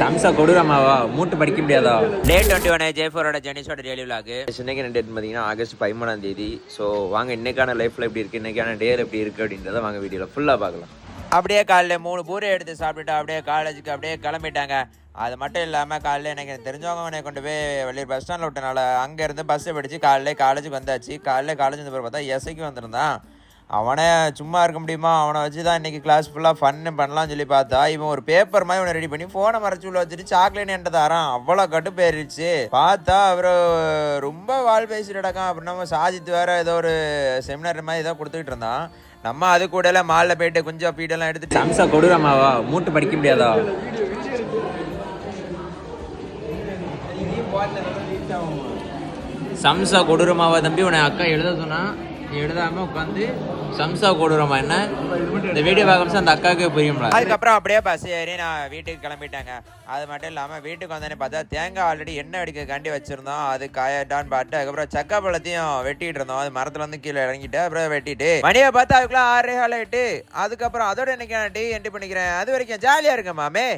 சம்சா கொடூரமாவா மூட்டு படிக்க முடியாதா? டே 21 J4ஓட ஜெனிஸோட டெய்லி விலாக். இன்னைக்கு என்ன டேட் பார்த்தீங்கன்னா ஆகஸ்ட் 13ஆம் தேதி. ஸோ வாங்க இன்னைக்கான லைஃப்ல எப்படி இருக்கு, இன்னைக்கான டே எப்படி இருக்கு அப்படின்றத வாங்க வீடியோல ஃபுல்லா பார்க்கலாம். அப்படியே காலையில் 3 பூரை எடுத்து சாப்பிட்டுட்டு அப்படியே காலேஜுக்கு அப்படியே கிளம்பிட்டாங்க. அது மட்டும் இல்லாமல் காலையில் எனக்கு தெரிஞ்சவங்க கொண்டு போய் வெளியே பஸ் ஸ்டாண்டில் விட்டனால அங்கேருந்து பஸ்ஸை பிடிச்சி காலையில் காலேஜுக்கு வந்தாச்சு. காலையில் காலேஜ் வந்து பார்த்தா எஸ்ஐக்கு வந்திருந்தான். அவனே சும்மா இருக்க முடியுமா, அவனை வச்சு தான் இன்றைக்கி கிளாஸ் ஃபுல்லாக ஃபன்னு பண்ணலாம்னு சொல்லி பார்த்தா இவன் ஒரு பேப்பர் மாதிரி இவனை ரெடி பண்ணி ஃபோனை மறைச்சு உள்ள வச்சுட்டு சாக்லேட் என்கிட்ட தரான். அவ்வளோ கட்டுப்பேறிடுச்சு. பார்த்தா அவர் ரொம்ப வாழ் பேசிட்டு கிடக்கான். அப்படின்னா நம்ம சாஜித் வேற ஏதோ ஒரு செமினார் மாதிரி ஏதோ கொடுத்துக்கிட்டு இருந்தான். நம்ம அது கூட மாலில் போயிட்டு கொஞ்சம் பீடெல்லாம் எடுத்துட்டு சம்சா கொடூரமாவா மூட்டு படிக்க முடியாதா? சம்சா கொடூரமாவா தம்பி உன்னை அக்கா எழுத சொன்னா எழுதாமல் உட்காந்து சம்சா கொடூரமா என்ன இந்த வீடியோ பார்க்க அந்த அக்காவுக்கு புரியும்ல. அதுக்கப்புறம் அப்படியே பஸ் ஏறி நான் வீட்டுக்கு கிளம்பிட்டாங்க. அது மட்டும் இல்லாமல் வீட்டுக்கு வந்தேன்னு பார்த்தா தேங்காய் ஆல்ரெடி எண்ணெய் அடிக்க கண்டி வச்சிருந்தோம். அது காயட்டான்னு பார்த்து அதுக்கப்புறம் சக்கா பழத்தையும் வெட்டிட்டு இருந்தோம். அது மரத்துல இருந்து கீழே இறங்கிட்டு அப்புறம் வெட்டிட்டு மணியை பார்த்தா அதுக்குள்ள 6:15 ஆயிட்டு. அதுக்கப்புறம் அதோட இன்னைக்கு நான் டே என்ட்ரி பண்ணிக்கிறேன். அது வரைக்கும் ஜாலியா இருக்க மாமே.